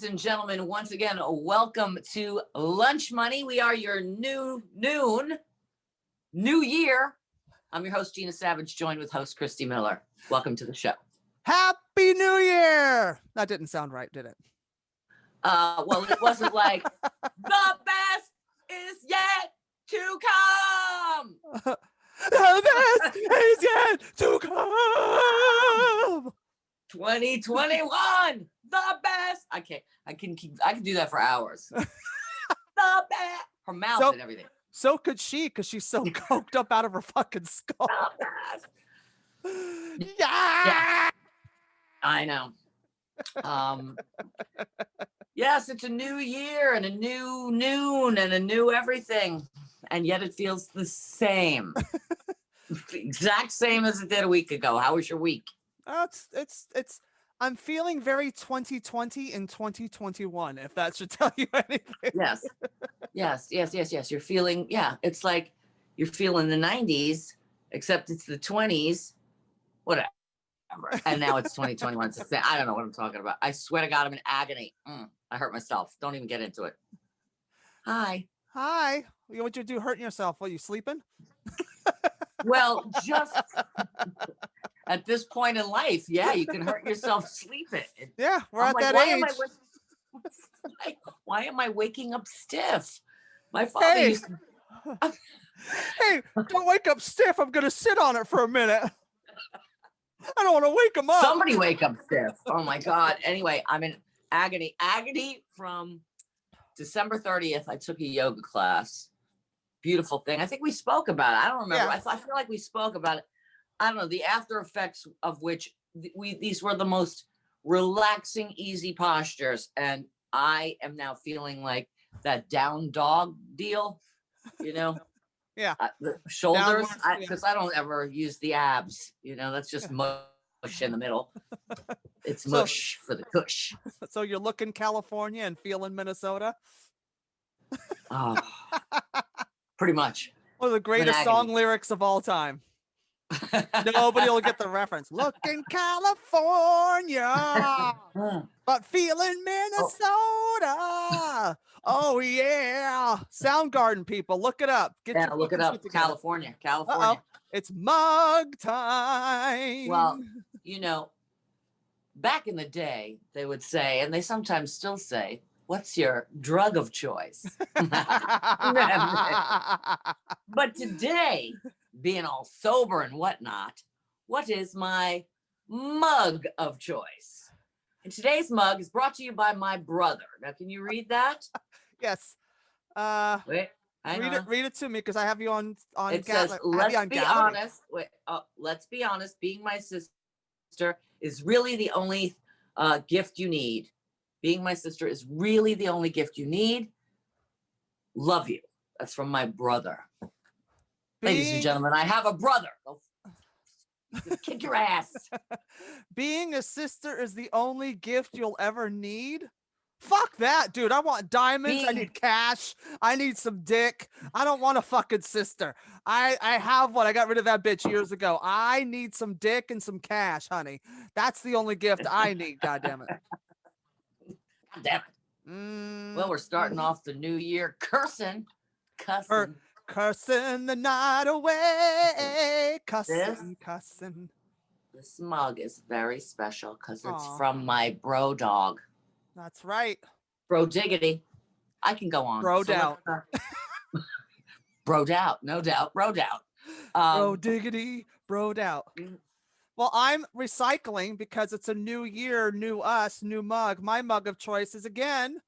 and gentlemen, once again, welcome to Lunch Money. We are your new year. I'm your host, Gina Savage, joined with host Christy Miller. Welcome to the show. Happy New Year! That didn't sound right, did it? Well, it wasn't like the best is yet to come. The best is yet to come. 2021, the best. I can do that for hours. The best. Her mouth and everything. So could she, because she's so coked up out of her fucking skull. Yeah. I know. Yes, it's a new year and a new noon and a new everything, and yet it feels the same. The exact same as it did a week ago. How was your week? It's I'm feeling very 2020 and 2021, if that should tell you anything. Yes. You're feeling, it's like you're feeling the 90s, except it's the 20s, whatever. And now it's 2021. I don't know what I'm talking about. I swear to God, I'm in agony. I hurt myself. Don't even get into it. Hi. What'd you do hurting yourself? Are you sleeping? Well, just at this point in life, you can hurt yourself sleeping. Yeah, we're at that age. Why am I waking up stiff? My father used to... Hey, don't wake up stiff. I'm going to sit on it for a minute. I don't want to wake him up. Somebody wake up stiff. Oh, my God. Anyway, I'm in agony. Agony from December 30th. I took a yoga class. Beautiful thing. I think we spoke about it. I don't remember. Yeah. I feel like we spoke about it. I don't know. The after effects of which these were the most relaxing, easy postures. And I am now feeling like that down dog deal, Yeah. The shoulders, because I don't ever use the abs. That's just mush in the middle. It's mush for the tush. So you're looking California and feeling Minnesota? Oh, pretty much. One of the greatest song lyrics of all time. Nobody will get the reference. Looking California, but feeling Minnesota. Oh yeah. Soundgarden people, look it up. Look it up. California. It's mug time. Well, back in the day, they would say, and they sometimes still say, what's your drug of choice? But today, being all sober and whatnot, what is my mug of choice? And today's mug is brought to you by my brother. Now, can you read that? Yes. Wait, read it to me, because I have you on. It says, let's be honest. Let's be honest. Being my sister is really the only gift you need. Being my sister is really the only gift you need. Love you. That's from my brother. Ladies and gentlemen, I have a brother. Kick your ass. Being a sister is the only gift you'll ever need? Fuck that, dude. I want diamonds. I need cash. I need some dick. I don't want a fucking sister. I have one. I got rid of that bitch years ago. I need some dick and some cash, honey. That's the only gift I need, goddammit. God damn it. Well, we're starting off the new year cussing. Cussing the night away. Cussing. This mug is very special because it's from my bro dog. That's right. Bro diggity. I can go on. Broed out. Broed out. No doubt. Broed out. Bro diggity. Broed out. Well, I'm recycling because it's a new year, new us, new mug. My mug of choice is, again,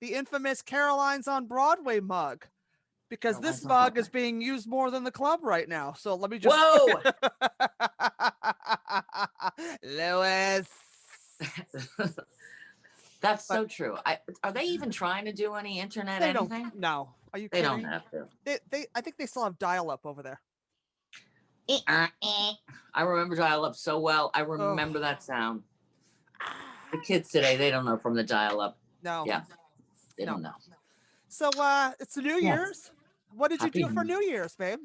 the infamous Caroline's on Broadway mug, because this mug is being used more than the club right now. So let me just... Whoa! Lewis. That's so true. Are they even trying to do any internet anything? No. Are you kidding? They don't have to. I think they still have dial-up over there. I remember dial-up so well. I remember that sound. The kids today, they don't know from the dial-up. No. Yeah. They don't know. So it's the New Year's. What did you do for New Year's, babe?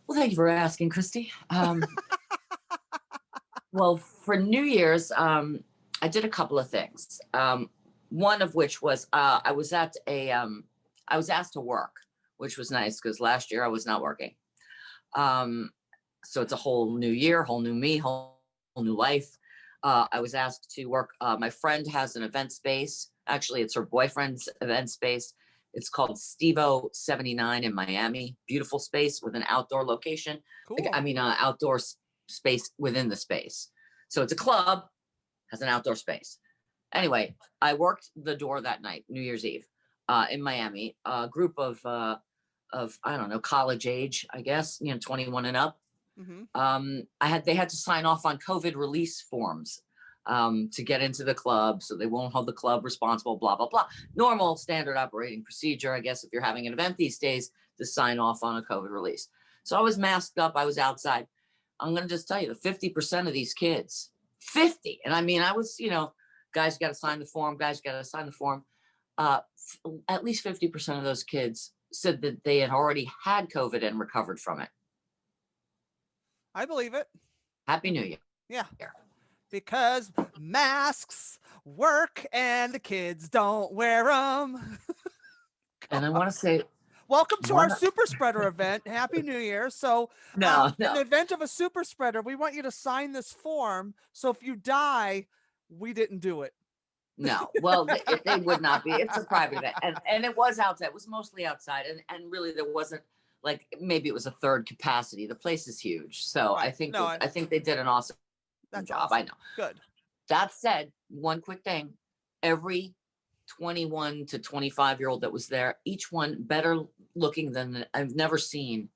Well, thank you for asking, Christy. Well, for New Year's, I did a couple of things. one of which was I was asked to work, which was nice because last year I was not working. So it's a whole new year, whole new me, whole new life. I was asked to work. My friend has an event space. Actually, it's her boyfriend's event space. It's called Stevo 79 in Miami. Beautiful space with an outdoor location. Cool. Outdoor space within the space. So it's a club, has an outdoor space. Anyway, I worked the door that night, New Year's Eve, in Miami. A group of I don't know, college age, I guess, 21 and up. Mm-hmm. They had to sign off on COVID release forms to get into the club, so they won't hold the club responsible, blah, blah, blah. Normal standard operating procedure, I guess, if you're having an event these days, to sign off on a COVID release. So I was masked up, I was outside. I'm going to just tell you, the 50% of these kids, 50, and I was, guys got to sign the form, at least 50% of those kids said that they had already had COVID and recovered from it. I believe it. Happy New Year. Yeah. Because masks work and the kids don't wear them. And I want to say, welcome to our super spreader event. Happy New Year. So in the event of a super spreader, we want you to sign this form. So if you die, we didn't do it. No, well, they would not be. It's a private event. And it was outside. It was mostly outside. And really there wasn't, like, maybe it was a third capacity. The place is huge. So right. I think they did an awesome job. Awesome. I know. Good. That said, one quick thing, every 21 to 25-year-old that was there, each one better looking than I've never seen.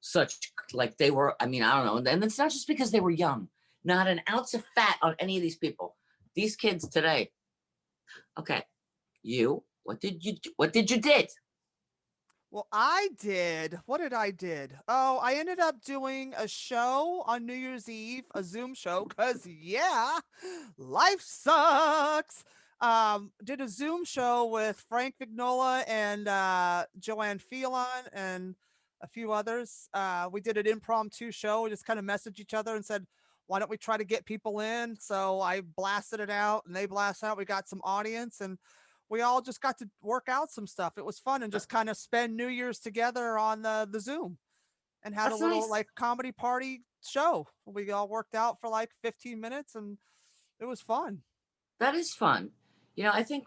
Such, like, they were, I don't know. And it's not just because they were young, not an ounce of fat on any of these people. These kids today. Okay. What did you do? Well, what did I did? Oh, I ended up doing a show on New Year's Eve, a Zoom show, because life sucks. Did a Zoom show with Frank Vignola and Joanne Phelan and a few others. We did an impromptu show. We just kind of messaged each other and said, why don't we try to get people in? So I blasted it out and they blasted out. We got some audience and we all just got to work out some stuff. It was fun and just kind of spend New Year's together on the Zoom and had a little like comedy party show. We all worked out for like 15 minutes and it was fun. That is fun. I think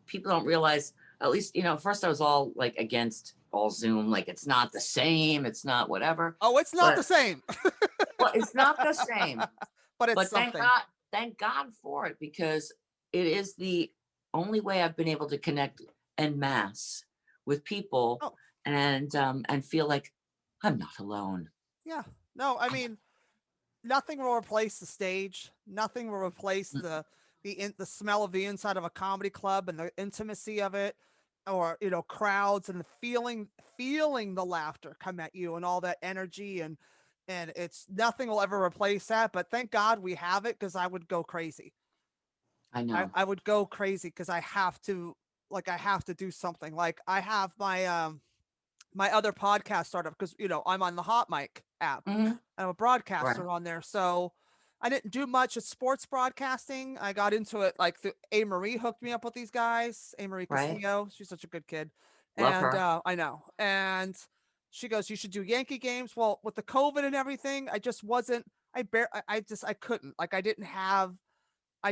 people don't realize, at least, first I was all like against all Zoom. Like, it's not the same. It's not whatever. Oh, it's not the same. Well, it's not the same. But something. Thank God for it, because it is the only way I've been able to connect en masse with people and feel like I'm not alone. Yeah. No, nothing will replace the stage. Nothing will replace the smell of the inside of a comedy club and the intimacy of it, or crowds and the feeling the laughter come at you and all that energy and it's nothing will ever replace that. But thank God we have it, because I would go crazy. I know. I would go crazy because I have to do something. Like, I have my my other podcast startup, because I'm on the Hot Mic app. Mm-hmm. I'm a broadcaster on there, so I didn't do much of sports broadcasting. I got into it like A. Marie hooked me up with these guys. A. Marie Castillo, she's such a good kid. Love her. I know. And she goes, you should do Yankee games. Well, with the COVID and everything, I just wasn't. I couldn't. Like, I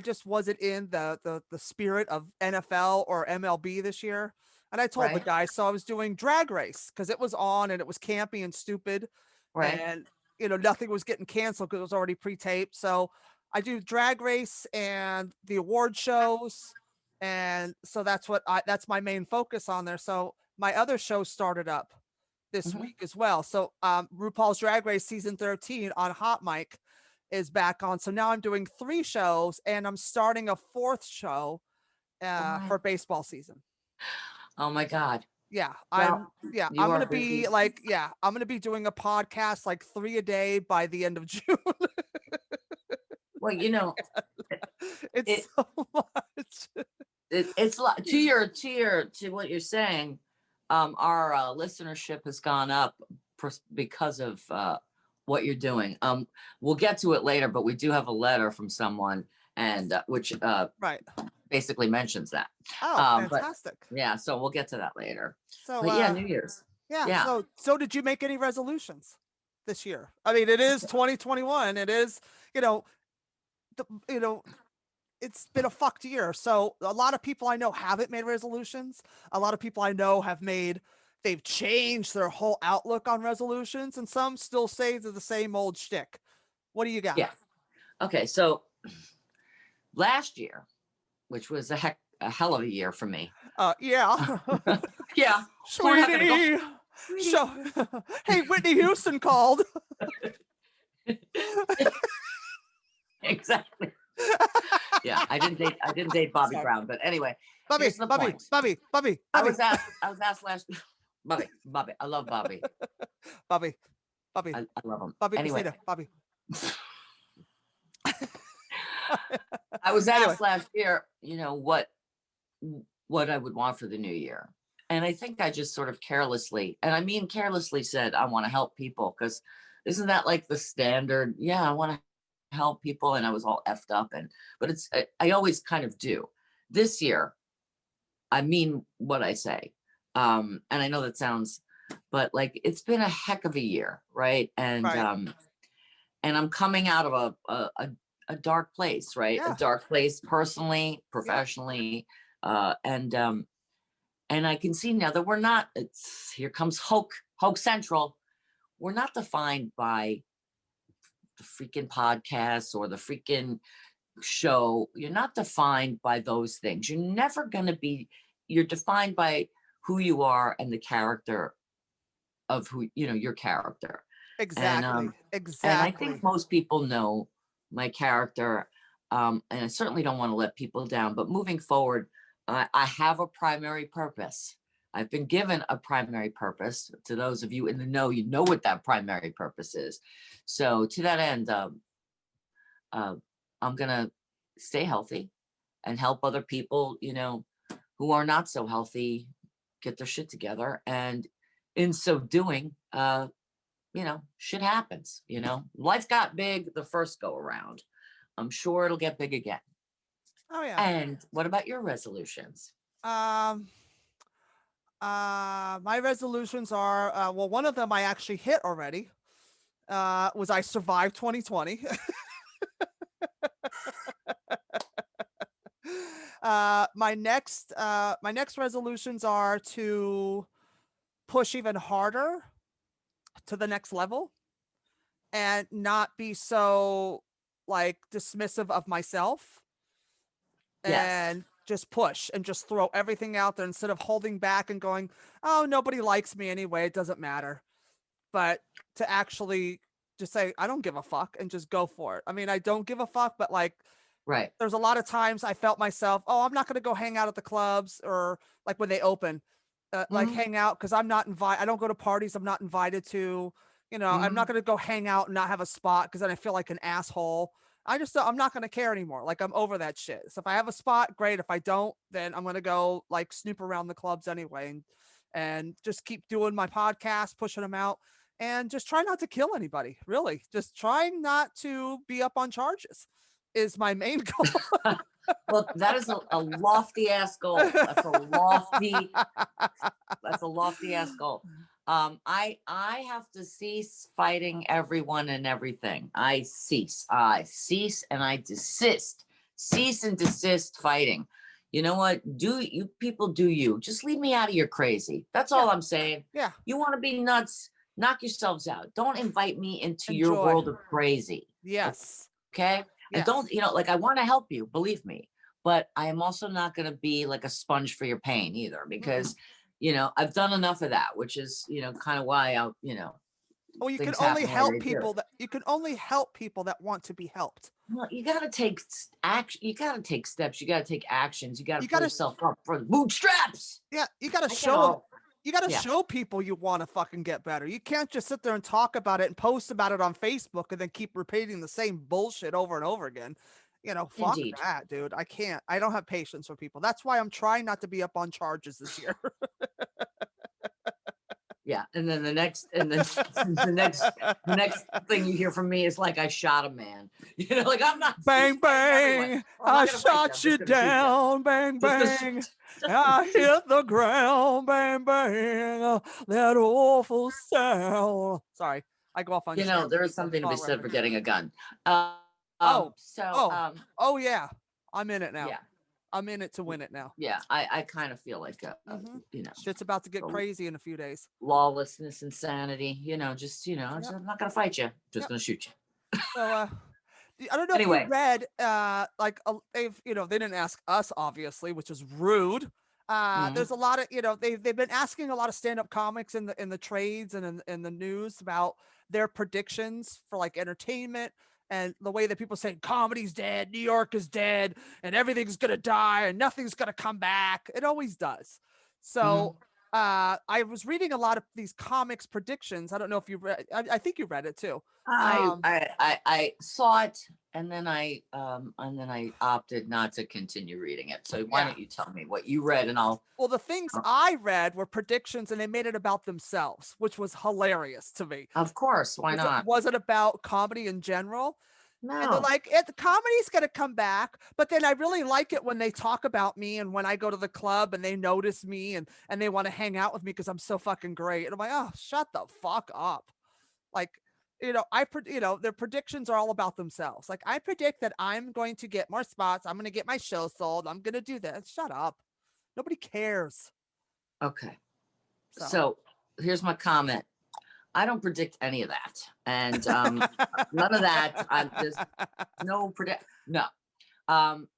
just wasn't in the spirit of NFL or MLB this year. And I told the guys, so I was doing Drag Race because it was on and it was campy and stupid. Right. And nothing was getting canceled because it was already pre-taped. So I do Drag Race and the award shows. And so that's my main focus on there. So my other show started up this week as well. So RuPaul's Drag Race season 13 on Hot Mic is back on. So now I'm doing 3 shows and I'm starting a 4th show for baseball season. Oh my God. Yeah. I'm going to be I'm going to be doing a podcast like 3 a day by the end of June. Well, it's so much. It's to what you're saying. Our listenership has gone up because of what you're doing. We'll get to it later, but we do have a letter from someone, and which basically mentions that. Oh, But fantastic. yeah, so we'll get to that later. So, But yeah, New Year's. yeah. Yeah. So did you make any resolutions this year? I mean, it is 2021. It is, you know, you know, it's been a fucked year. So a lot of people I know haven't made resolutions. A lot of people I know they've changed their whole outlook on resolutions, and some still say they're the same old shtick. What do you got? Yeah. Okay. So last year, which was a hell of a year for me. Yeah. Yeah. Sweetie. So, hey, Whitney Houston called. Exactly. Yeah, I didn't date Bobby Sorry. Brown, but anyway, Bobby, here's the point. Bobby. I was asked last Bobby. I love Bobby. Bobby. I love him. Bobby Anyway, Casita, Bobby. I was asked Anyway. last year, what I would want for the new year. And I think I just sort of carelessly, and I mean carelessly, said I want to help people, because isn't that like the standard? Yeah, I want to help people, and I was all effed up, but I always kind of do. This year, I mean what I say. And I know that sounds, but like, it's been a heck of a year, right? And Right. and I'm coming out of a dark place, right? Yeah. A dark place personally, professionally, and I can see now that we're not. Here comes Hoke Central. We're not defined by the freaking podcasts or the freaking show. You're not defined by those things. You're never going to be. You're defined by who you are and the character of who, your character. Exactly. And I think most people know my character. And I certainly don't want to let people down, but moving forward, I have a primary purpose. I've been given a primary purpose. To those of you in the know, you know what that primary purpose is. So to that end, I'm going to stay healthy and help other people, who are not so healthy, get their shit together. And in so doing, shit happens, life got big the first go around. I'm sure it'll get big again. Oh yeah. And what about your resolutions? My resolutions are, well, one of them I actually hit already. Was I survived 2020. My next resolutions are to push even harder to the next level and not be so like dismissive of myself. Yes. And just push and just throw everything out there instead of holding back and going, oh, nobody likes me anyway, it doesn't matter. But to actually just say, I don't give a fuck, and just go for it. I mean, I don't give a fuck, but like, Right. there's a lot of times I felt myself, oh, I'm not going to go hang out at the clubs, or like when they open, like hang out, because I'm not invited. I don't go to parties I'm not invited to. I'm not going to go hang out and not have a spot because then I feel like an asshole. I'm not going to care anymore. Like, I'm over that shit. So if I have a spot, great. If I don't, then I'm going to go like snoop around the clubs anyway, and just keep doing my podcast, pushing them out, and just try not to kill anybody. Really, just trying not to be up on charges is my main goal. Well, that is a lofty ass goal. That's a lofty ass goal. I have to cease fighting everyone and everything. I cease and I desist. Cease and desist fighting. You know what? Do you people do you? Just leave me out of your crazy. That's all I'm saying. Yeah. You want to be nuts? Knock yourselves out. Don't invite me into your Enjoy. world of crazy. Yes. Okay. Yes. And don't, like, I want to help you, believe me, but I am also not going to be like a sponge for your pain either, because, I've done enough of that, which is, kind of why I'll, well, you can things only happen the way help they do. people that want to be helped. Well, you got to take action. You got to take steps. You got to take actions. You got to You pull gotta- yourself up for the bootstraps. Yeah. You got to I show get them. all- You got to Yeah. show people you want to fucking get better. You can't just sit there and talk about it and post about it on Facebook and then keep repeating the same bullshit over and over again. Fuck Indeed. that, dude. I can't. I don't have patience for people. That's why I'm trying not to be up on charges this year. Yeah, and then the next, and then the next thing you hear from me is like I shot a man. You know, like I'm not Bang bang, I shot you down. Bang bang, I hit the ground. Bang bang, that awful sound. Sorry, I go off on. You know, there is something to be said for getting a gun. Oh yeah, I'm in it now. Yeah, I'm in it to win it now. yeah. I kind of feel like, you know, shit's about to get crazy in a few days. Lawlessness, insanity. You know, just I'm not gonna fight you. Just gonna shoot you. So I don't know if you read they've they didn't ask us obviously, which is rude. There's a lot of they've been asking a lot of stand-up comics in the trades and in the news about their predictions for like entertainment and the way that people say comedy's dead, New York is dead, and everything's gonna die and nothing's gonna come back. It always does. So I was reading a lot of these comics predictions. I don't know if you read. I think you read it too. I saw it and then I opted not to continue reading it. So why don't you tell me what you read and I'll. Well, the things I read were predictions and they made it about themselves, which was hilarious to me. Of course, why not? Was it about comedy in general? No. And they're like, the comedy's going to come back. But then I really like it when they talk about me and when I go to the club and they notice me and they want to hang out with me because I'm so fucking great. And I'm like, oh, shut the fuck up. Like, their predictions are all about themselves. Like, I predict that I'm going to get more spots. I'm going to get my show sold. I'm going to do that. Shut up. Nobody cares. Okay. So here's my comment. I don't predict any of that. And none of that. There's no predict. No. And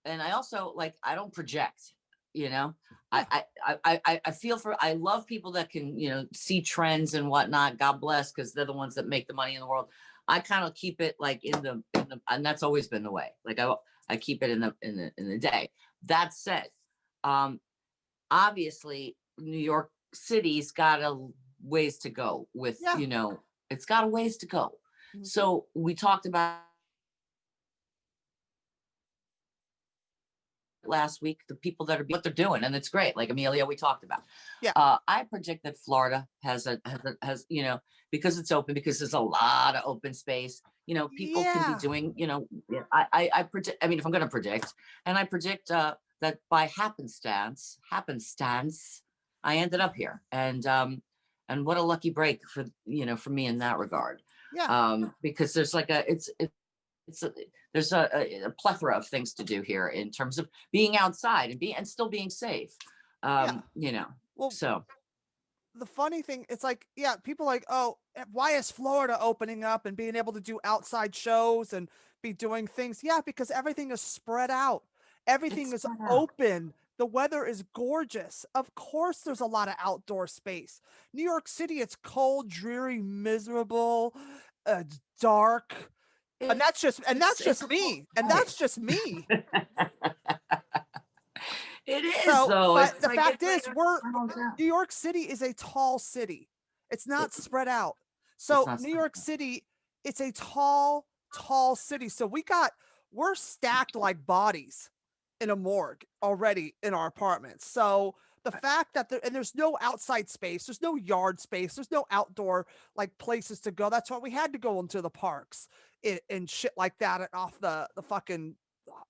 I also I don't project, I feel I love people that can, see trends and whatnot. God bless, because they're the ones that make the money in the world. I kind of keep it like in the, and that's always been the way. Like I keep it in the day. That said, obviously New York City's got a ways to go with, it's got a ways to go. So we talked about last week, the people that are what they're doing, and it's great. Like Amelia, we talked about. I predict that Florida has because it's open, because there's a lot of open space. People can be doing. I predict. I mean, if I'm going to predict, and I predict that by happenstance, I ended up here, and what a lucky break for for me in that regard. Because there's there's a plethora of things to do here in terms of being outside and still being safe. So the funny thing, it's like, people like, oh, why is Florida opening up and being able to do outside shows and be doing things? Because everything is spread out. Everything is open. The weather is gorgeous. Of course, there's a lot of outdoor space. New York City, it's cold, dreary, miserable, dark. And that's just me. And that's just me. It is, though. But the fact is, New York City is a tall city. It's not spread out. So New York City, it's a tall city. So we're stacked like bodies in a morgue already in our apartments. So the fact that there's no outside space, there's no yard space, there's no outdoor places to go. That's why we had to go into the parks and shit like that off the fucking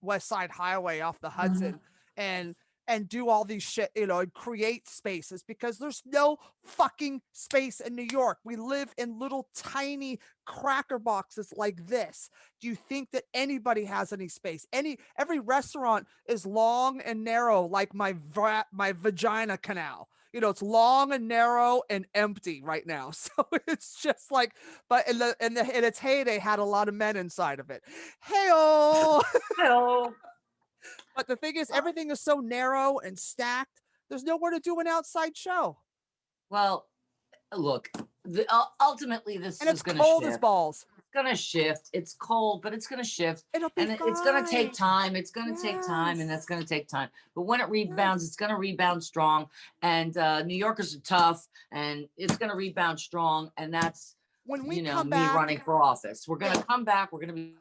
West Side Highway off the Hudson and do all these shit, and create spaces, because there's no fucking space in New York. We live in little tiny cracker boxes like this. Do you think that anybody has any space? Every restaurant is long and narrow, like my vagina canal. It's long and narrow and empty right now. So it's just but in its heyday had a lot of men inside of it. Hey-oh. But the thing is, everything is so narrow and stacked. There's nowhere to do an outside show. Well, look, ultimately this is going to shift. It's cold as balls. It's going to shift. It's cold, but it's going to shift. It'll be fine. It's going to take time. It's going to take time, and that's going to take time. But when it rebounds, it's going to rebound strong. And New Yorkers are tough, and it's going to rebound strong. And that's when we come back, me running for office. We're going to come back. We're going to be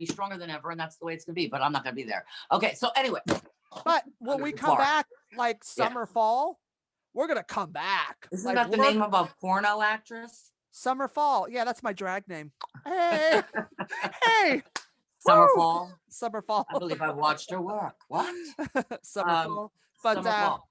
stronger than ever, and that's the way it's gonna be, but I'm not gonna be there. Okay, so anyway, but when we come back summer, fall, we're gonna come back. Isn't Like that the name of a porno actress? Summer Fall. Yeah, that's my drag name. Hey, hey, Summer woo! Fall. Summer Fall. I believe I've watched her work. What? Summer Fall. But Summer Fall.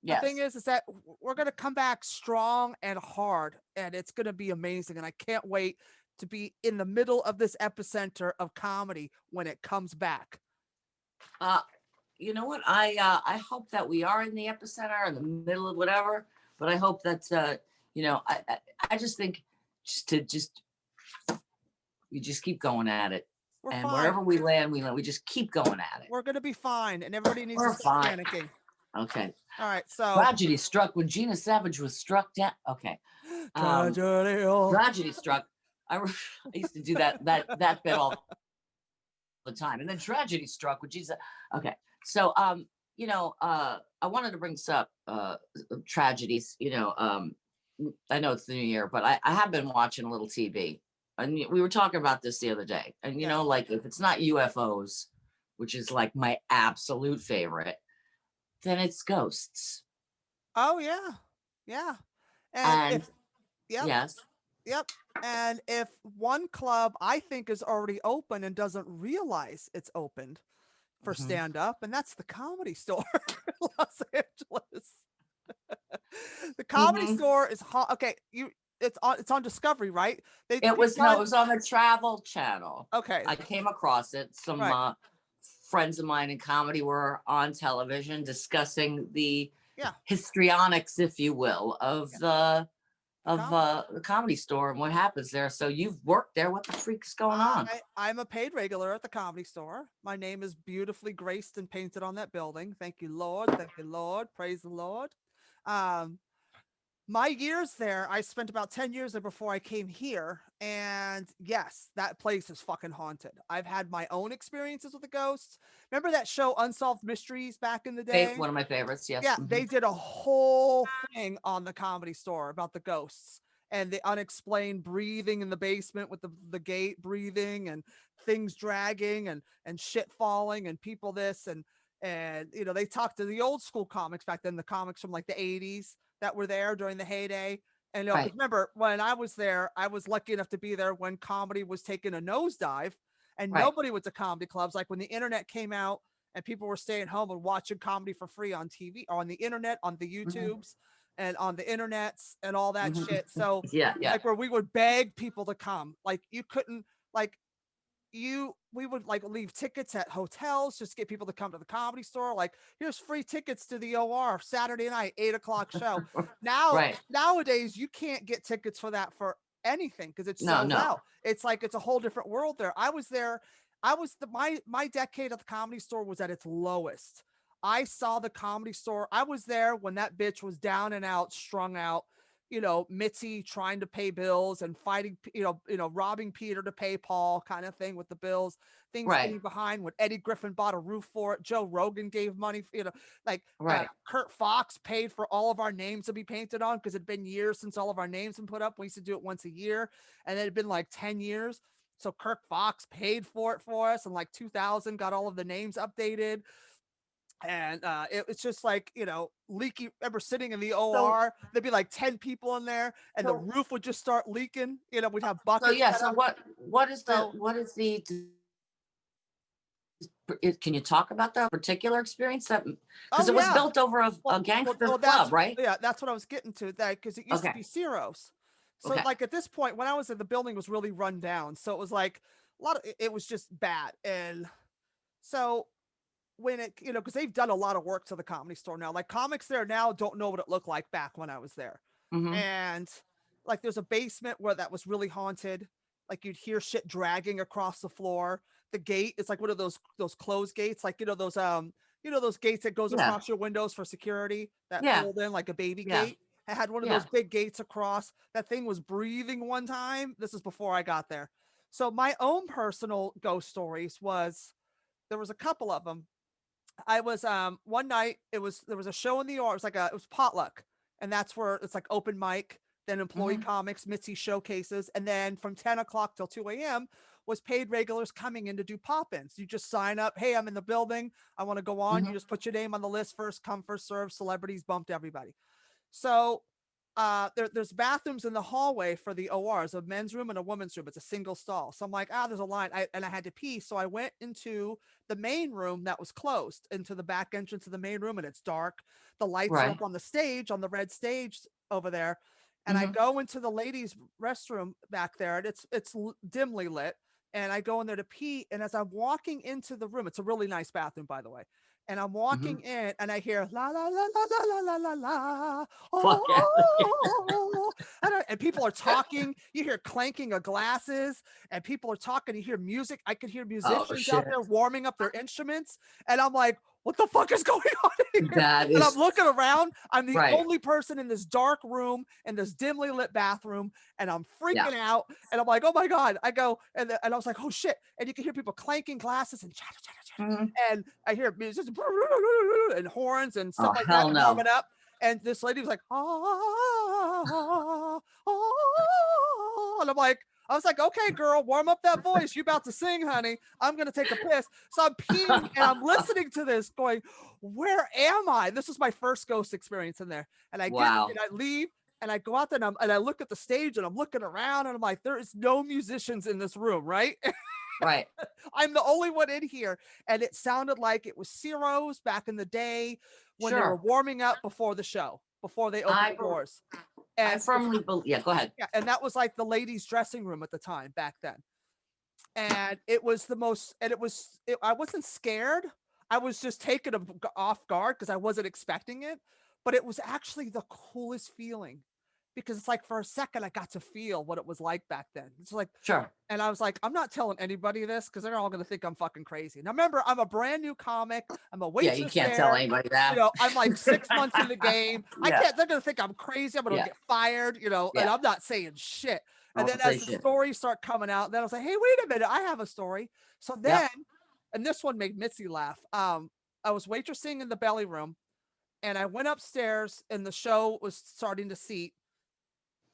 the thing Yes. is that we're gonna come back strong and hard, and it's gonna be amazing. And I can't wait to be in the middle of this epicenter of comedy when it comes back. You know what? I hope that we are in the epicenter, in the middle of whatever. But I hope that I just think just we just keep going at it, We're and fine. wherever we land, we just keep going at it. We're gonna be fine, and everybody needs We're to stop fine. panicking. Okay. All right, so Tragedy struck when Gina Savage was struck down. Okay. Tragedy struck. I used to do that bit all the time, and then tragedy struck when Jesus. Okay, so I wanted to bring up tragedies. I know it's the new year, but I have been watching a little TV, and we were talking about this the other day. And like if it's not UFOs, which is like my absolute favorite, then it's ghosts. oh yeah, yeah, And yep, yes, yep. And if one club I think is already open and doesn't realize it's opened for mhm, stand up, and that's the Comedy Store in Los Angeles. The Comedy mhm. Store is hot. Okay, it's on Discovery, right? They It was no, it done was on the Travel Channel. okay, I came across it. Some right, friends of mine in comedy were on television discussing the yeah, histrionics, if you will, of yeah. Comedy. the Comedy Store and what happens there. So you've worked there. What the freak's going on? I'm a paid regular at the Comedy Store. My name is beautifully graced and painted on that building. Thank you, Lord. Thank you, Lord. Praise the Lord. Um, my years there, I spent about 10 years there before I came here. And yes, that place is fucking haunted. I've had my own experiences with the ghosts. Remember that show Unsolved Mysteries back in the day? One of my favorites. Yes. Yeah, they did a whole thing on the Comedy Store about the ghosts and the unexplained breathing in the basement with the gate breathing and things dragging and shit falling and people this and they talked to the old school comics back then, the comics from like the 80s that were there during the heyday. And because Right. remember when I was there, I was lucky enough to be there when comedy was taking a nosedive and Right. nobody went to comedy clubs. Like when the internet came out and people were staying home and watching comedy for free on TV or on the internet, on the Mhm, YouTubes and on the internets and all that mhm. shit. So Yeah. Yeah. like where we would beg people to come, like you couldn't like we would like leave tickets at hotels just to get people to come to the Comedy Store. Like here's free tickets to the OR Saturday night, 8 o'clock show. Now Right. nowadays you can't get tickets for that for anything because it's No. sold No. out. It's like it's a whole different world there. I was there. I was my decade at the Comedy Store was at its lowest. I saw the Comedy Store. I was there when that bitch was down and out, strung out. Mitzi trying to pay bills and fighting, robbing Peter to pay Paul kind of thing with the bills, things Right. getting behind when Eddie Griffin bought a roof for it. Joe Rogan gave money, like Right. Kurt Fox paid for all of our names to be painted on because it'd been years since all of our names been put up. We used to do it once a year and it had been like 10 years. So Kirk Fox paid for it for us and like 2000 got all of the names updated. And it was just like, leaky. Remember sitting in the So OR, there'd be like 10 people in there and the so roof would just start leaking. We'd have so buckets yeah. set So up. So, what is the can you talk about that particular experience that because oh it was yeah. built over a gangster club, right? That's what I was getting to that because it used to Okay. be Ciro's. So Okay. like at this point, when I was in the building was really run down. So it was like a lot of, it was just bad. And so when it, because they've done a lot of work to the Comedy Store now. Like comics there now don't know what it looked like back when I was there. Mm-hmm. And like there's a basement where that was really haunted. Like you'd hear shit dragging across the floor. The gate, it's like one of those closed gates, like those gates that goes Yeah. across your windows for security that Yeah. fold in like a baby Yeah. gate. I had one of Yeah. those big gates across. That thing was breathing one time. This is before I got there. So my own personal ghost stories was there was a couple of them. I was one night there was a show in the yard. It was potluck, and that's where it's like open mic, then employee Mm-hmm. comics, Mitzi showcases, and then from 10 o'clock till 2 a.m. was paid regulars coming in to do pop-ins. You just sign up. Hey, I'm in the building. I want to go on. Mm-hmm. You just put your name on the list. First come, first serve. Celebrities bumped everybody. So there's bathrooms in the hallway for the ORs, a men's room and a woman's room. It's a single stall. So I'm like, there's a line. And I had to pee. So I went into the main room that was closed, into the back entrance of the main room, and it's dark. The lights are up on the stage, on the red stage over there. And I go into the ladies' restroom back there, and it's dimly lit. And I go in there to pee. And as I'm walking into the room, it's a really nice bathroom, by the way. And I'm walking in, and I hear la la la la la la la la, oh, and people are talking. You hear clanking of glasses, and people are talking. You hear music. I could hear musicians out there warming up their instruments, and I'm like, what the fuck is going on here? And I'm looking around. I'm the only person in this dark room, in this dimly lit bathroom, and I'm freaking out. And I'm like, oh my God. I go, and I was like, oh shit. And you can hear people clanking glasses and chatter, chatter, chatter. And I hear music and horns and stuff like that warming up. And this lady was like, and I'm like, I was like, okay, girl, warm up that voice. You about to sing, honey. I'm going to take a piss. So I'm peeing and I'm listening to this going, where am I? This was my first ghost experience in there. And I get and I leave and I go out there and I look at the stage and I'm looking around and I'm like, there is no musicians in this room, right? Right. I'm the only one in here. And it sounded like it was Ciro's back in the day when they were warming up before the show, before they opened the doors. And I firmly believe, go ahead. Yeah, and that was like the ladies' dressing room at the time back then. And it was the most, and I wasn't scared. I was just taken off guard because I wasn't expecting it. But it was actually the coolest feeling because it's like for a second I got to feel what it was like back then. It's like, and I was like, I'm not telling anybody this because they're all going to think I'm fucking crazy. Now remember, I'm a brand new comic. I'm a waitress. Yeah, you can't tell anybody that. You know, I'm like 6 months in the game. I can't. They're going to think I'm crazy. I'm going to get fired. You know, and I'm not saying shit. And then as the stories start coming out, then I was like, hey, wait a minute, I have a story. So then, and this one made Mitzi laugh. I was waitressing in the belly room, and I went upstairs, and the show was starting to seat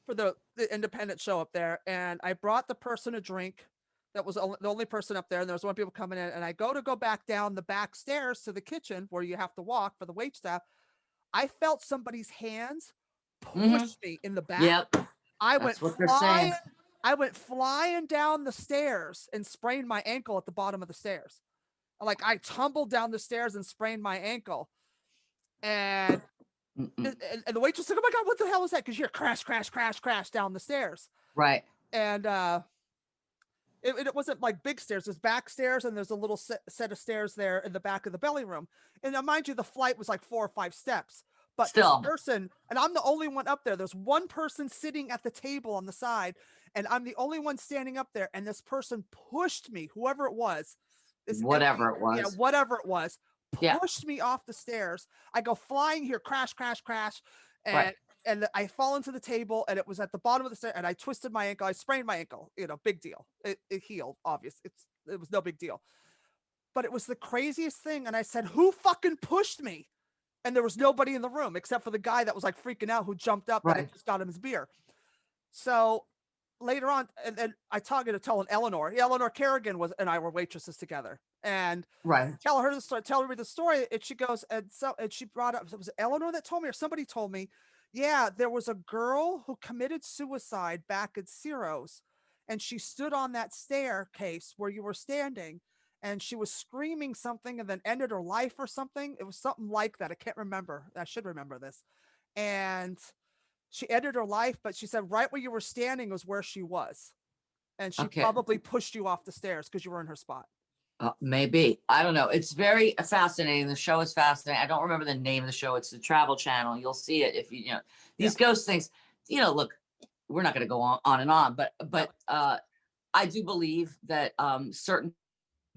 for the independent show up there, and I brought the person a drink. That was the only person up there, and there was one people coming in, and I go back down the back stairs to the kitchen where you have to walk for the wait staff. I felt somebody's hands push me in the back. I went flying down the stairs and sprained my ankle at the bottom of the stairs. Like I tumbled down the stairs and sprained my ankle. And the waitress said, oh my God, what the hell is that? Because you hear crash, crash, crash, crash down the stairs. Right. And it wasn't like big stairs. There's back stairs and there's a little set of stairs there in the back of the belly room. And now, mind you, the flight was like 4 or 5 steps. But still, this person, and I'm the only one up there. There's one person sitting at the table on the side, and I'm the only one standing up there. And this person pushed me, whoever it was. Whatever it was, pushed me off the stairs. I go flying here, crash, crash, crash. And I fall into the table, and it was at the bottom of the stairs, and I twisted my ankle. I sprained my ankle, you know, big deal. It healed, obvious. It was no big deal. But it was the craziest thing. And I said, who fucking pushed me? And there was nobody in the room except for the guy that was like freaking out who jumped up and I just got him his beer. So later on, and I talked to telling Eleanor. Eleanor Kerrigan and I were waitresses together. And tell her the story. And she goes, and she brought up, was it Eleanor that told me or somebody told me, yeah, there was a girl who committed suicide back at Ciro's. And she stood on that staircase where you were standing. And she was screaming something and then ended her life or something. It was something like that. I can't remember. I should remember this. And she ended her life, but she said right where you were standing was where she was. And she probably pushed you off the stairs because you were in her spot. Maybe. I don't know. It's very fascinating. The show is fascinating. I don't remember the name of the show. It's the Travel Channel. You'll see it if you know these ghost things. You know, look, we're not going to go on and on, but I do believe that certain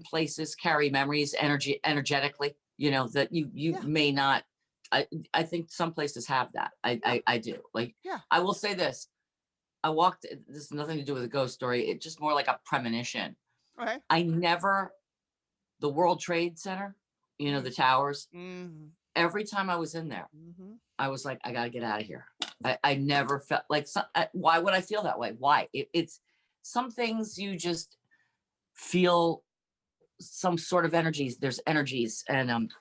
places carry memories energetically, you know, that you may not. I think some places have that. I do. Like, I will say this. I walked, this has nothing to do with a ghost story. It's just more like a premonition. Okay. The World Trade Center, you know, the towers, every time I was in there, I was like, I got to get out of here. I never felt like, why would I feel that way? Why? It's some things you just feel some sort of energies. There's energies. And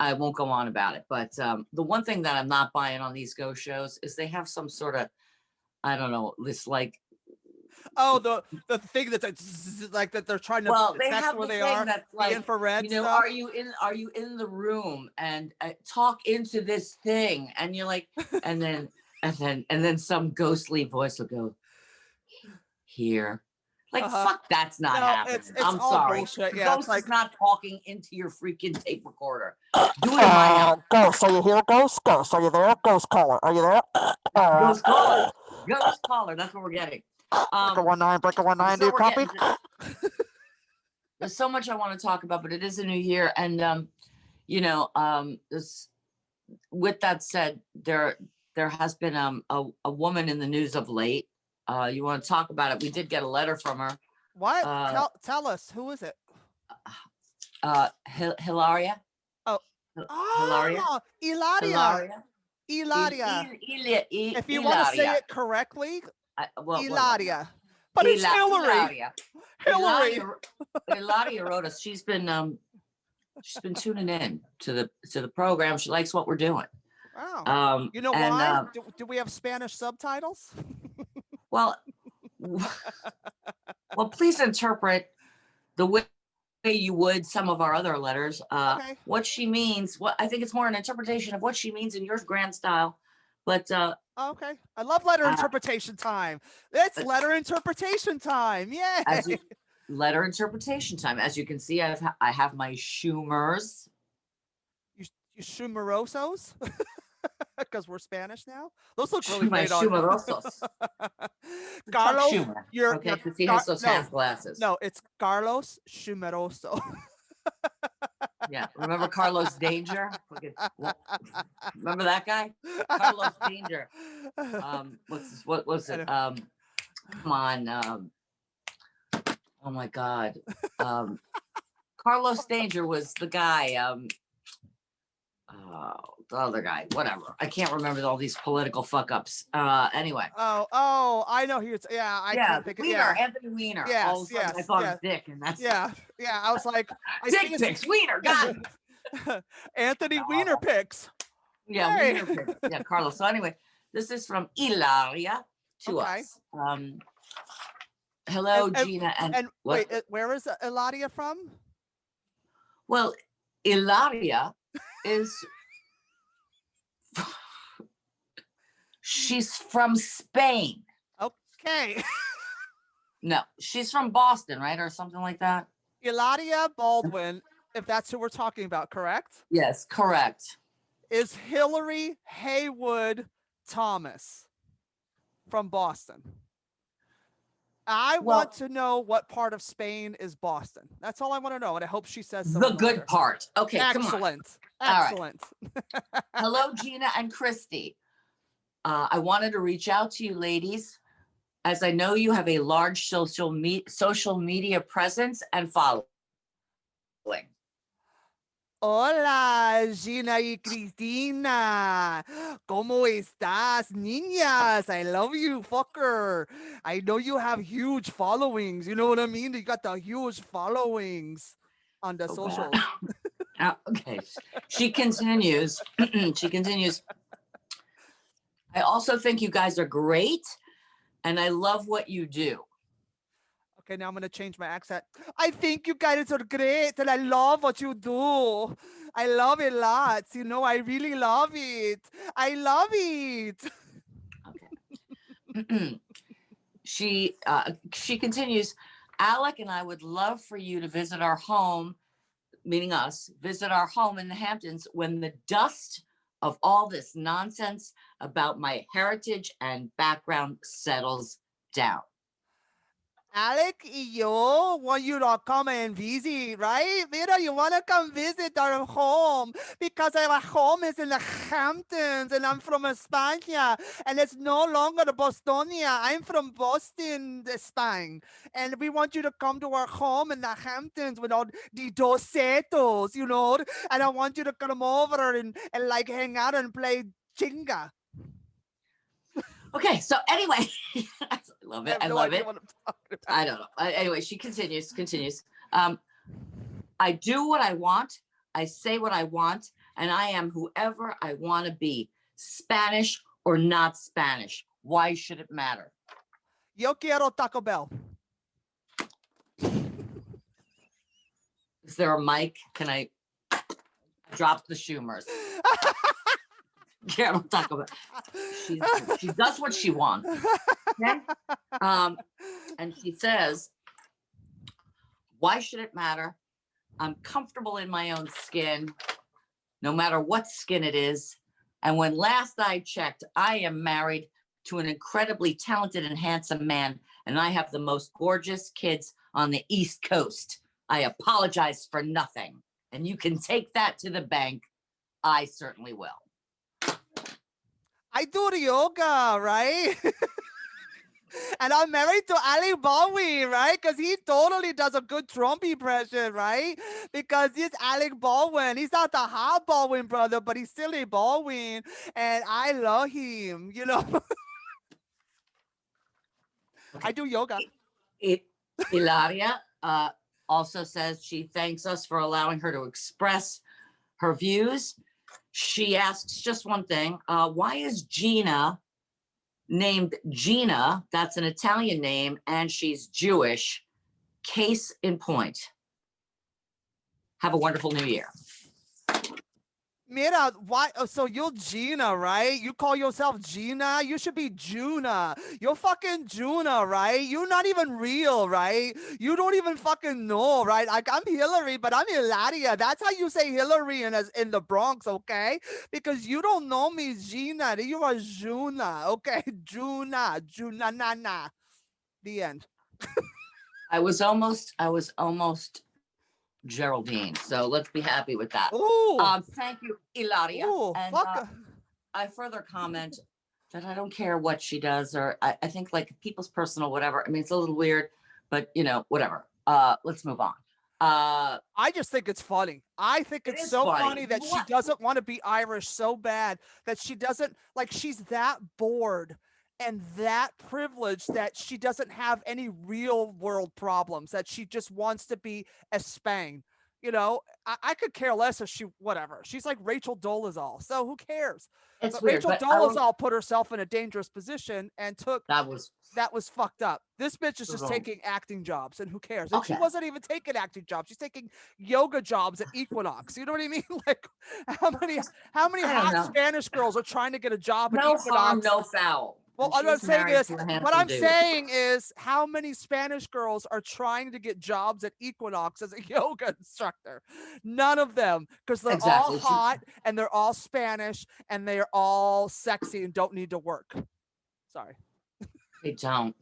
I won't go on about it. But the one thing that I'm not buying on these ghost shows is they have some sort of, I don't know, this like. Oh, the thing that's like that they're trying to Well, they detect have where the they thing are. that's The like, infrared you know, stuff. are you in the room and talk into this thing? And you're like, and then some ghostly voice will go here. Like, fuck, that's not No, happening. it's I'm all sorry. bullshit. The Yeah, ghost it's like is not talking into your freaking tape recorder. Do it in my house. Ghost, are you here, Ghost? Ghost, are you there? Ghost caller, are you there? Ghost caller. Ghost caller. That's what we're getting. Breaker 19, Breaker 19, do you copy? There's so much I want to talk about, but it is a new year. And, you know, with that said, there has been a woman in the news of late. You want to talk about it? We did get a letter from her. what? Tell us, who is it? Hilaria. Oh, Hilaria. Hilaria. Hilaria. If you want to say it correctly, Hilaria. But it's Hillary. Hillary. Hilaria wrote us. She's been tuning in to the program. She likes what we're doing. Wow. You know why? Do we have Spanish subtitles? Well, please interpret the way you would some of our other letters. Okay. What she means. What I think it's more an interpretation of what she means in your grand style. But okay, I love letter interpretation time. It's letter interpretation time. Yay! Letter interpretation time. As you can see, I have my Schumers. You Schumerosos? Because we're Spanish now. Those look really great on Chumerosos. Carlos, Schumer. you're Okay, because he has those half glasses. No, it's Carlos Schumeroso. Yeah, remember Carlos Danger? Remember that guy? Carlos Danger. What was it? Come on. Oh my God. Carlos Danger was the guy. The other guy, whatever. I can't remember all these political fuck ups. Anyway. Oh, I know who it's. Yeah, I can't think of. Weiner, Anthony Weiner. Yes, all of a sudden I thought of Dick, and that's yeah. I was like, Dick picks Weiner. God. Anthony Weiner picks. Yeah, Weiner picks. Yeah, Carlos. So anyway, this is from Hilaria to us. Hello, Gina, and wait, where is Hilaria from? Well, Hilaria is she's from Spain. Okay. No, she's from Boston, right? Or something like that. Hilaria Baldwin, if that's who we're talking about, correct? Yes, correct. Is Hillary Haywood Thomas from Boston. I want to know what part of Spain is Boston. That's all I want to know. And I hope she says so. The good part. Okay, excellent. Come on. Excellent. Right. Hello, Gina and Christy. I wanted to reach out to you ladies, as I know you have a large social media presence and following. Hola, Gina y Cristina. ¿Cómo estás, niñas? I love you, fucker. I know you have huge followings. You know what I mean? You got the huge followings on the socials. Okay. She continues. She continues. I also think you guys are great, and I love what you do. Okay, now I'm going to change my accent. I think you guys are great, and I love what you do. I love it lots. You know, I really love it. I love it. Okay. She continues, Alec and I would love for you to visit our home, meaning us, visit our home in the Hamptons when the dust of all this nonsense about my heritage and background settles down. Alec y yo want you to come and visit, right? Mira, you want to come visit our home because our home is in the Hamptons and I'm from España and it's no longer Bostonia. I'm from Boston, Spain. And we want you to come to our home in the Hamptons with all the dosetos, you know? And I want you to come over and like hang out and play Jenga. Okay, so anyway, I love it. I love it. I don't know. Anyway, she continues. I do what I want. I say what I want. and I am whoever I want to be, Spanish or not Spanish. Why should it matter? Yo quiero Taco Bell. Is there a mic? Can I drop the Schumers? Quiero Taco Bell. She does what she wants. Okay? And she says, why should it matter? I'm comfortable in my own skin, no matter what skin it is. And when last I checked, I am married to an incredibly talented and handsome man, and I have the most gorgeous kids on the East Coast. I apologize for nothing. And you can take that to the bank. I certainly will. I do the yoga, right? And I'm married to Ali Baldwin, right? Because he totally does a good Trump impression, right? Because he's Alec Baldwin. He's not the hot Baldwin brother, but he's still a Baldwin. And I love him, you know? Okay. I do yoga. Hilaria also says she thanks us for allowing her to express her views. She asks just one thing. Why is Gina named Gina? That's an Italian name, and she's Jewish. Case in point. Have a wonderful new year. Mira, why? So you're Gina, right? You call yourself Gina? You should be Juna. You're fucking Juna, right? You're not even real, right? You don't even fucking know, right? Like, I'm Hillary, but I'm Hilaria. That's how you say Hillary in the Bronx, okay? Because you don't know me, Gina. You are Juna, okay? Juna, na. The end. I was almost Geraldine, so let's be happy with that. Ooh. Thank you, Hilaria. Ooh, And I further comment that I don't care what she does, or I think like people's personal whatever. I mean, it's a little weird, but you know, whatever. Let's move on. I just think it's funny. I think it's so funny that she doesn't want to be Irish so bad that she doesn't, like, she's that bored and that privileged that she doesn't have any real world problems, that she just wants to be a Spain. You know, I could care less if she, whatever. She's like Rachel Dolezal, so who cares? It's but weird, Rachel Dolezal put herself in a dangerous position and took that was fucked up. This bitch is just taking acting jobs, and who cares? And she wasn't even taking acting jobs. She's taking yoga jobs at Equinox. You know what I mean? Like, how many hot Spanish girls are trying to get a job at Equinox? No harm, no foul. Well, what I'm saying is, how many Spanish girls are trying to get jobs at Equinox as a yoga instructor? None of them, because they're all hot and they're all Spanish and they're all sexy and don't need to work. Sorry. They don't.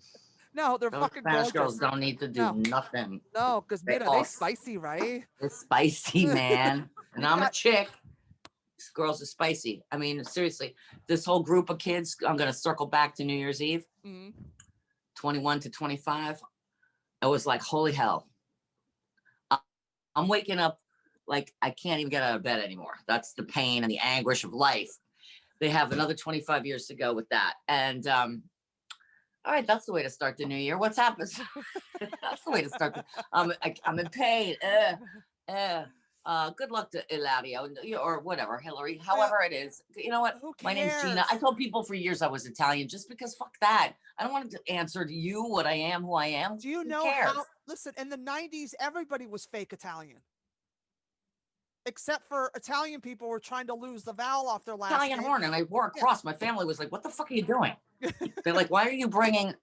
No, they're fucking Spanish gorgeous. girls don't need to do nothing. No, because they're spicy, right? They're spicy, man. And I'm a chick. These girls are spicy. I mean, seriously, this whole group of kids, I'm going to circle back to New Year's Eve, 21 to 25. It was like, holy hell. I'm waking up like I can't even get out of bed anymore. That's the pain and the anguish of life. They have another 25 years to go with that. And all right, that's the way to start the new year. What's happened? That's the way to start. I'm in pain. Good luck to Hilaria or whatever, Hillary, however it is. You know what? My name's Gina. I told people for years I was Italian just because fuck that. I don't want to answer to you what I am, who I am. Do you know how, listen, in the 90s, everybody was fake Italian. Except for Italian people were trying to lose the vowel off their last Italian name. horn, and I wore a cross. My family was like, what the fuck are you doing? They're like, why are you bringing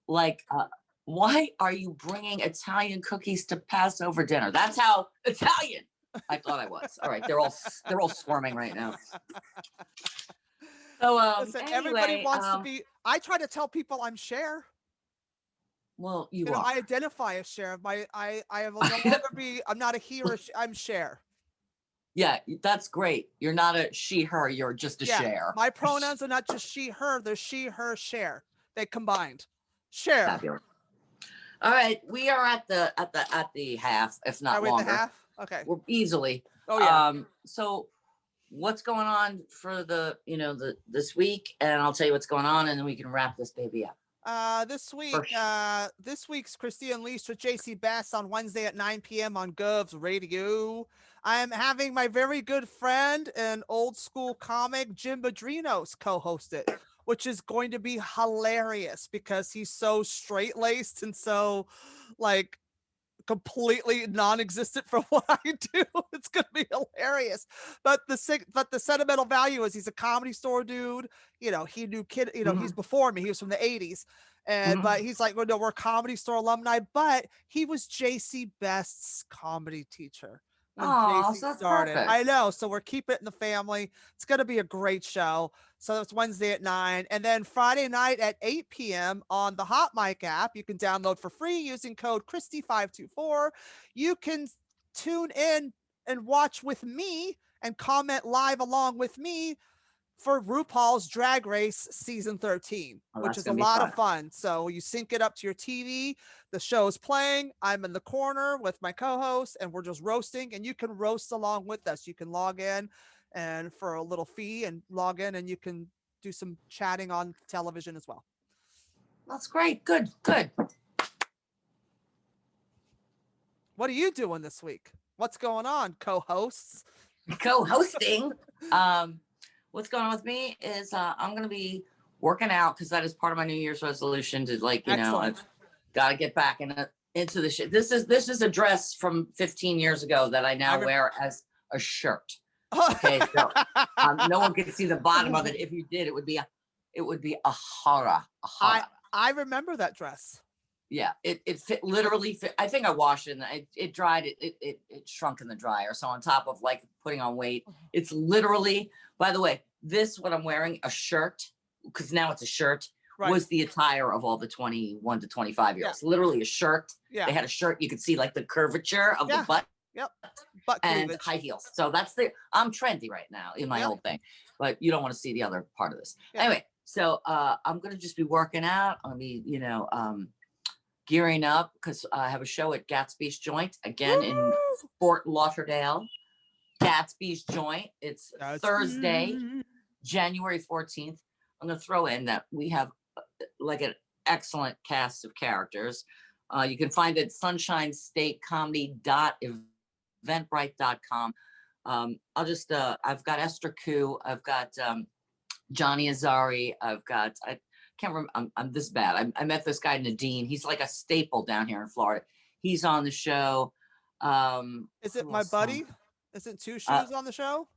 why are you bringing Italian cookies to Passover dinner? That's how Italian I thought I was. All right, they're all squirming right now. So listen, anyway, everybody wants to be. I try to tell people I'm Cher. Well, you know, are. I identify as Cher. I will no longer be. I'm not a he or I'm Cher. Yeah, that's great. You're not a she, her. You're just a Cher. My pronouns are not just she, her. They're she, her, Cher. They combined. Cher. Fabulous. All right, we are at the half, if not longer. At the half? Okay. We're easily. Oh yeah. So what's going on for this week? And I'll tell you what's going on, and then we can wrap this baby up. This week's Christy Unleashed with JC Bass on Wednesday at 9 p.m. on Govs Radio. I am having my very good friend and old school comic Jim Badrinos co-host it, which is going to be hilarious because he's so straight-laced and so like completely non-existent for what I do. It's gonna be hilarious. But the sentimental value is he's a Comedy Store dude. You know, he knew kid. You know, he's before me. He was from the '80s, and but he's like, well, no, we're Comedy Store alumni. But he was JC Best's comedy teacher when Oh, JC so that's started. perfect. I know. So we're keeping it in the family. It's gonna be a great show. So it's Wednesday at 9, and then Friday night at 8 p.m. on the Hot Mic app. You can download for free using code Christy524. You can tune in and watch with me and comment live along with me for RuPaul's Drag Race season 13, which is a lot of fun. So you sync it up to your TV. The show's playing. I'm in the corner with my co-host, and we're just roasting. And you can roast along with us. You can log in and for a little fee and log in, and you can do some chatting on television as well. That's great. Good, good. What are you doing this week? What's going on, co-hosts? Co-hosting. What's going on with me is I'm going to be working out because that is part of my New Year's resolution to like, you know, I've got to get back into the shit. This is a dress from 15 years ago that I now wear as a shirt. Okay, so no one can see the bottom of it. If you did, it would be a horror. I remember that dress. Yeah, it fit, literally fit. I think I washed it and it dried. It shrunk in the dryer. So on top of like putting on weight, it's literally, by the way, what I'm wearing, a shirt, because now it's a shirt, was the attire of all the 21 to 25 year olds. Literally a shirt. They had a shirt. You could see like the curvature of the butt. Butt and cleavage. High heels. So I'm trendy right now in my old thing, but you don't want to see the other part of this. Anyway, so I'm going to just be working out. I'm going to be, you know, gearing up because I have a show at Gatsby's Joint again in Fort Lauderdale. Gatsby's Joint. It's Thursday, January 14th. I'm going to throw in that we have like an excellent cast of characters. You can find it at sunshinestateComedy.eventbrite.com. I'll just I've got Esther Koo, I've got Johnny Azari, I can't remember, I'm this bad. I met this guy Nadine. He's like a staple down here in Florida. He's on the show. Is it my buddy? Isn't Two Shoes on the show?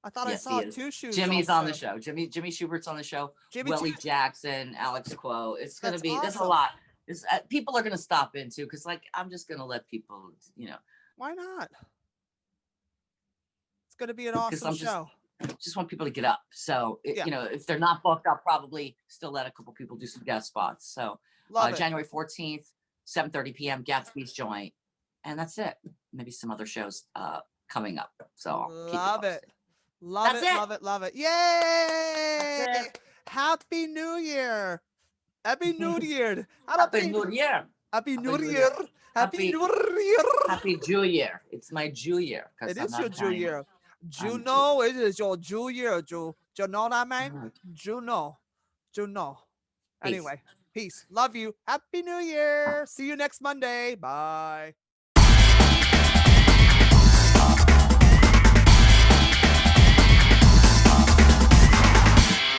I thought I saw Two Shoes. Jimmy's on the show. Jimmy Schubert's on the show. Willie Jackson, Alex Quo. It's gonna be there's a lot. People are gonna stop into because like I'm just gonna let people, you know. Why not? It's gonna be an awesome show. Just want people to get up. So you know, if they're not booked, I'll probably still let a couple people do some guest spots. So January 14th, 7:30 p.m. Gatsby's Joint, and that's it. Maybe some other shows coming up. So love it. Love it. Yay! Happy New Year. Happy New Year. Happy New Year. Happy New Year. Happy New Year. Happy Jew Year. It's my Jew year. It is your Jew year. Juno, it is your Jew year. Do you know what I mean? Juno. Anyway, peace. Love you. Happy New Year. See you next Monday. Bye.